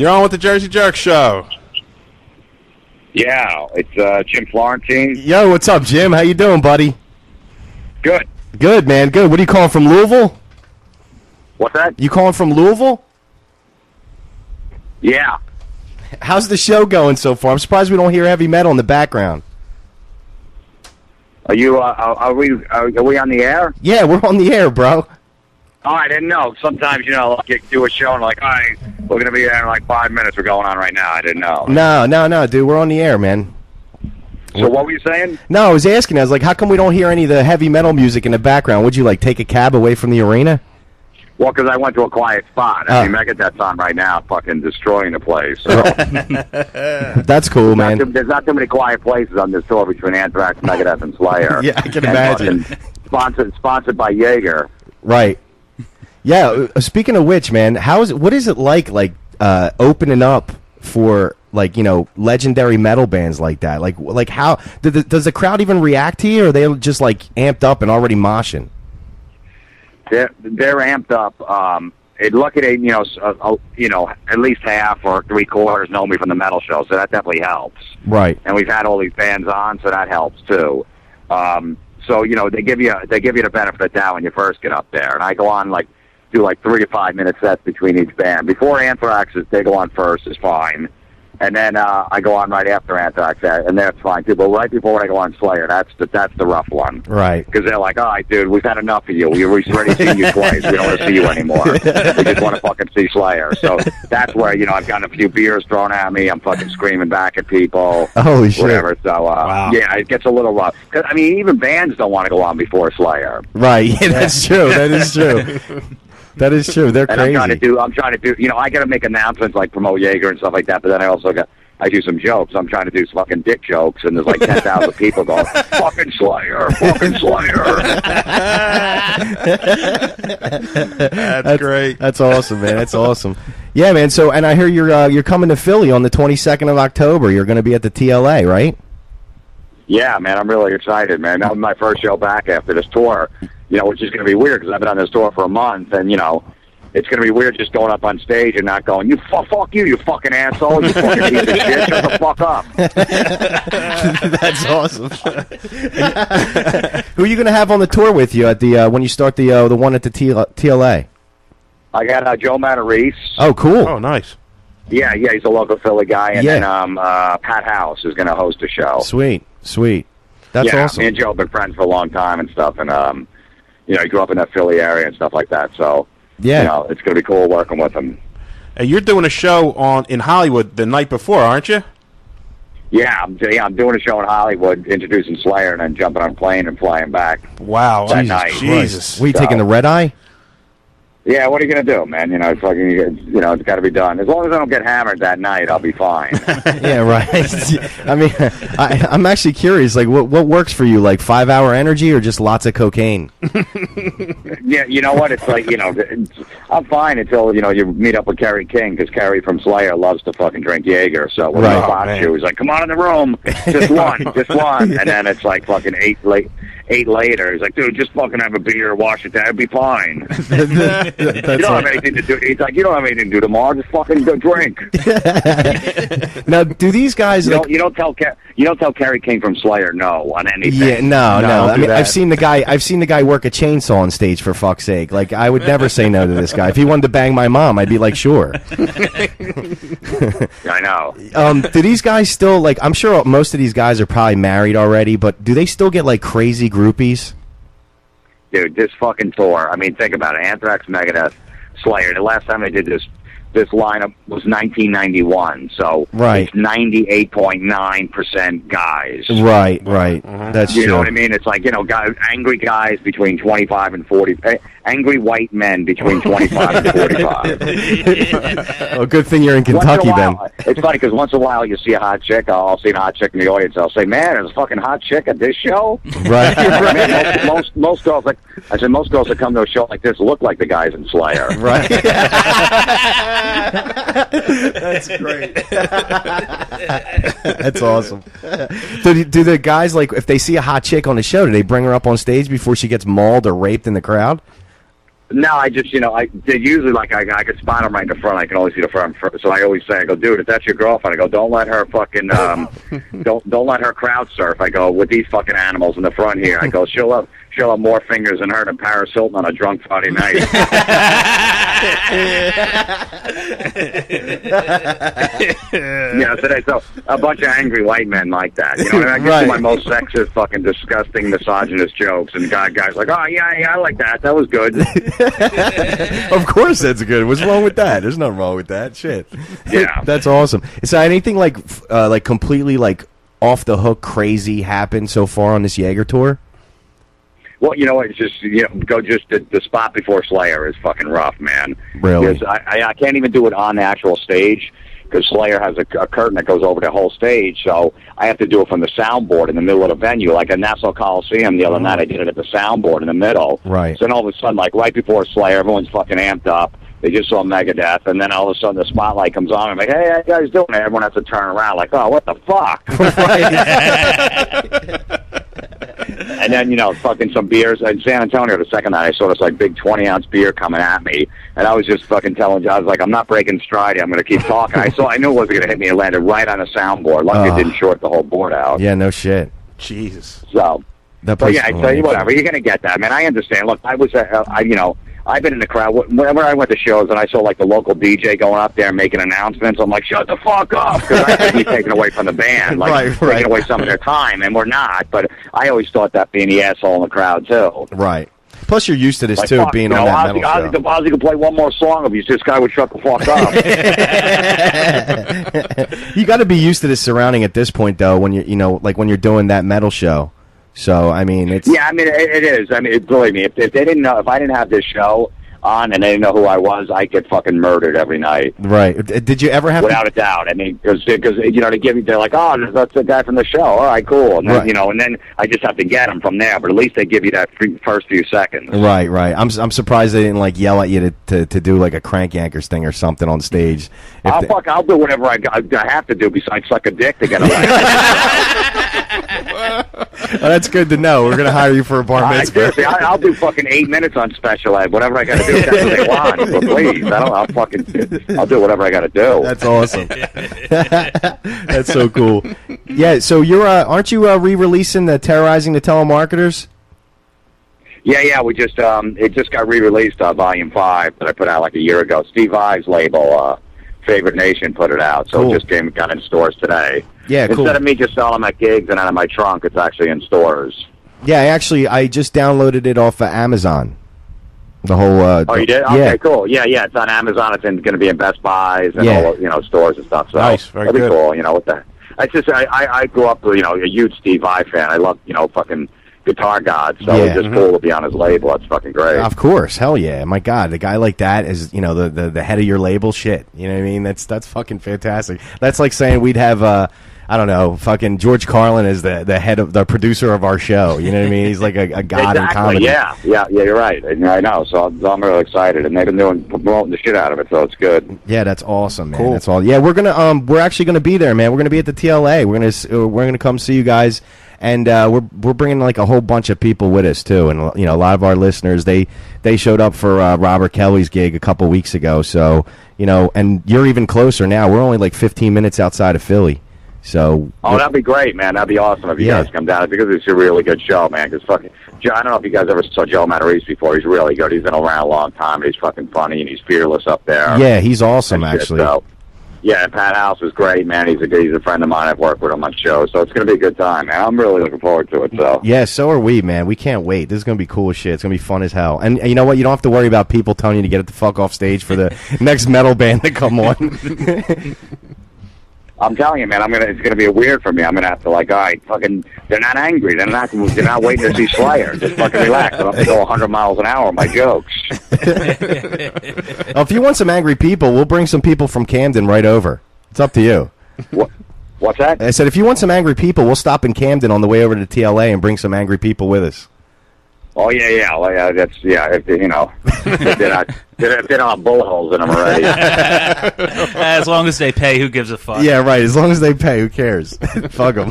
You're on with the Jersey Jerk Show. Yeah, it's Jim Florentine. Yo, what's up, Jim? How you doing, buddy? Good. Good, man. Good. What are you calling from, Louisville? What's that? You calling from Louisville? Yeah. How's the show going so far? I'm surprised we don't hear heavy metal in the background. Are we on the air? Yeah, we're on the air, bro. Oh, I didn't know. Sometimes, like, you do a show and like, all right, we're going to be there in like 5 minutes. We're going on right now. I didn't know. No, dude. We're on the air, man. So what were you saying? No, I was asking. I was like, how come we don't hear any of the heavy metal music in the background? Would you, like, take a cab away from the arena? Well, because I went to a quiet spot. I mean, Megadeth's on right now, fucking destroying the place. So. That's cool, man. There's not too many quiet places on this tour between Anthrax, Megadeth, and Slayer. Yeah, I can imagine. Sponsored by Jaeger. Right. Yeah. Speaking of which, man, what is it like opening up for legendary metal bands like that? Like how does the crowd even react to you, or are they just like amped up and already moshing? They're amped up. Lucky they, at least half or three-quarters know me from the metal show, so that definitely helps. Right. And we've had all these bands on, so that helps too. So they give you the benefit of the doubt when you first get up there. And I go on do 3 to 5 minute sets between each band. Before Anthrax, they go on first is fine. And then I go on right after Anthrax, and that's fine too. But right before I go on Slayer, that's the rough one. Right. Because they're like, all right, dude, we've had enough of you. We've already seen you twice. We don't want to see you anymore. We just want to fucking see Slayer. So that's where, I've gotten a few beers thrown at me. I'm fucking screaming back at people. Holy shit. Whatever. So, wow. Yeah, it gets a little rough. 'Cause, I mean, even bands don't want to go on before Slayer. Right. Yeah, that's true. That is true. That is true. They're crazy. I'm trying to do, I got to make announcements like promote Jaeger and stuff like that, but then I do some jokes. I'm trying to do some fucking dick jokes, and there's like 10,000 people going, fucking Slayer, fucking Slayer. That's great. That's awesome, man. That's awesome. Yeah, man. So, and I hear you're coming to Philly on the 22nd of October. You're going to be at the TLA, right? Yeah, man. I'm really excited, man. That was my first show back after this tour, which is going to be weird because I've been on this tour for a month, and, it's going to be weird just going up on stage and not going, fuck you, you fucking asshole, you fucking piece of shit, shut the fuck up. That's awesome. Who are you going to have on the tour with you at the when you start the one at the TLA? I got Joe Matarese. Oh, cool. Oh, nice. Yeah, he's a local Philly guy, and then Pat House is going to host a show. Sweet. That's awesome. Me and Joe have been friends for a long time and stuff, and he grew up in that Philly area and stuff like that, so... Yeah, it's going to be cool working with him. Hey, you're doing a show in Hollywood the night before, aren't you? Yeah, I'm doing a show in Hollywood, introducing Slayer, and then jumping on a plane and flying back. Wow, that night. Jesus. We taking the red eye? Yeah, what are you going to do, man? It's got to be done. As long as I don't get hammered that night, I'll be fine. Yeah, right. I mean, I'm actually curious, what works for you, 5-hour energy or just lots of cocaine? Yeah, you know what? It's I'm fine until, you meet up with Kerry King, because Kerry from Slayer loves to fucking drink Jaeger. So when I watch you, he's like, come on in the room, just one. And then it's like fucking eight later. He's like, dude, just fucking have a beer, wash it down, it'll be fine. You don't have anything to do. He's like, you don't have anything to do tomorrow. Just fucking go drink. Now, do these guys? You don't tell Kerry King from Slayer no on anything. Yeah, no. I mean, I've seen the guy work a chainsaw on stage, for fuck's sake. I would never say no to this guy. If he wanted to bang my mom, I'd be like, sure. I know. Do these guys still I'm sure most of these guys are probably married already, but do they still get crazy groupies? Dude, this fucking tour, I mean, think about it. Anthrax, Megadeth, Slayer. The last time they did this lineup was 1991, so it's 98.9% guys. Right. That's true. You know what I mean? It's guys, angry guys between 25 and 40, angry white men between 25 and 45. Well, good thing you're in Kentucky then. It's funny because once in a while you see a hot chick. I'll see a hot chick in the audience. I'll say, "Man, there's a fucking hot chick at this show." Right. I mean, most girls most girls that come to a show like this look like the guys in Slayer. Right. That's great. That's awesome. Do the guys if they see a hot chick on the show, do they bring her up on stage before she gets mauled or raped in the crowd? No, I just, they usually, like, I could spot them right in the front. I can only see the front. So I always say, I go, dude, if that's your girlfriend, I go, don't let her fucking, don't let her crowd surf. I go, with these fucking animals in the front here. I go, she'll have more fingers in her than Paris Hilton on a drunk Friday night. Today, so a bunch of angry white men like that. You know, and I get to my most sexist, fucking disgusting, misogynist jokes, and the guy's like, oh, yeah, I like that. That was good. Of course that's good. What's wrong with that? There's nothing wrong with that. Shit. Yeah. That's awesome. Is there anything like completely like off the hook crazy happened so far on this Jaeger tour? Well, you know what? It's just the spot before Slayer is fucking rough, man. Really? Because I can't even do it on the actual stage because Slayer has a curtain that goes over the whole stage, so I have to do it from the soundboard in the middle of the venue. Like at Nassau Coliseum the other night, I did it at the soundboard in the middle. Right. So then all of a sudden, like right before Slayer, everyone's fucking amped up. They just saw Megadeth, and then all of a sudden the spotlight comes on. I'm like, hey, how you guys doing? And everyone has to turn around like, oh, what the fuck? And then, fucking some beers. In San Antonio, the second night, I saw this, like, big 20-ounce beer coming at me. And I was just fucking telling John, I was like, I'm not breaking stride. I'm going to keep talking. I knew it wasn't going to hit me. It landed right on the soundboard. Lucky it didn't short the whole board out. Yeah, no shit. Jesus. So, but yeah, I tell you whatever. You're going to get that, man. I understand. Look, I've been in the crowd. Whenever I went to shows and I saw, like, the local DJ going up there making announcements, I'm like, shut the fuck up, because I could be taken away from the band, like, taking away some of their time, and we're not. But I always thought that being the asshole in the crowd, too. Right. Plus, you're used to this, too, being on that metal show. Ozzy could play one more song if this guy would shut the fuck up. You got to be used to this surrounding at this point, though, when when you're doing that metal show. So, I mean, it's... Yeah, I mean, it is. I mean, believe me, if they didn't know, if I didn't have this show on and they didn't know who I was, I'd get fucking murdered every night. Right. Did you ever have Without a doubt. I mean, because they're like, oh, that's the guy from the show. All right, cool. And then, and then I just have to get them from there, but at least they give you that first few seconds. Right. I'm surprised they didn't, yell at you to do, like, a Crank Yankers thing or something on stage. I'll do whatever I have to do besides suck a dick to get elected. Well, that's good to know. We're going to hire you for a bar mitzvah. Seriously, I'll do fucking 8 minutes on special ed. Whatever I got to do, that's what they want. But please, I'll do whatever I got to do. That's awesome. That's so cool. Yeah, so you're aren't you re-releasing the Terrorizing the Telemarketers? Yeah. We just it just got re-released, Volume 5 that I put out like a year ago. Steve Vai's label, Favorite Nation, put it out, so it just got in stores today. Yeah, cool. Instead of me just selling them at gigs and out of my trunk, it's actually in stores. Yeah, I just downloaded it off of Amazon. The whole. Oh, you did? Okay, cool. Yeah, it's on Amazon. It's going to be in Best Buys and all stores and stuff. So nice, very that'd be good. cool. What the? I grew up, a huge Steve Vai fan. I love, fucking guitar god. So it's just cool to be on his label. That's fucking great. Of course, hell yeah! My God, the guy like that is, the head of your label. Shit, you know what I mean? That's fucking fantastic. That's like saying we'd have. I don't know, fucking George Carlin is the head of the producer of our show. You know what I mean? He's like a god in comedy. Yeah, you're right. I know. So I'm really excited, and they've been promoting the shit out of it, so it's good. Yeah, that's awesome, man. Cool. That's all. Yeah, we're actually gonna be there, man. We're gonna be at the TLA. We're gonna come see you guys, and we're bringing like a whole bunch of people with us too. And a lot of our listeners they showed up for Robert Kelly's gig a couple weeks ago. So and you're even closer now. We're only like 15 minutes outside of Philly. So that'd be great, man. That'd be awesome if you guys come down, because it's a really good show, man. Because fucking, I don't know if you guys ever saw Joe Matarese before. He's really good. He's been around a long time, and he's fucking funny, and he's fearless up there. Yeah, he's awesome, actually. So, yeah, and Pat House is great, man. He's a friend of mine. I've worked with him on shows, so it's going to be a good time, man. I'm really looking forward to it. So yeah, so are we, man. We can't wait. This is going to be cool as shit. It's going to be fun as hell. And you know what? You don't have to worry about people telling you to get the fuck off stage for the next metal band to come on. I'm telling you, man, it's gonna be weird for me. I'm gonna have to all right, fucking, they're not angry. They're not waiting to see Slayer. Just fucking relax. I don't have to go 100 miles an hour on my jokes. If you want some angry people, we'll bring some people from Camden right over. It's up to you. What's that? I said, if you want some angry people, we'll stop in Camden on the way over to TLA and bring some angry people with us. Oh yeah. Well, that's if they're not bullet holes in them already. As long as they pay, who gives a fuck? Yeah, right. As long as they pay, who cares? Fuck them.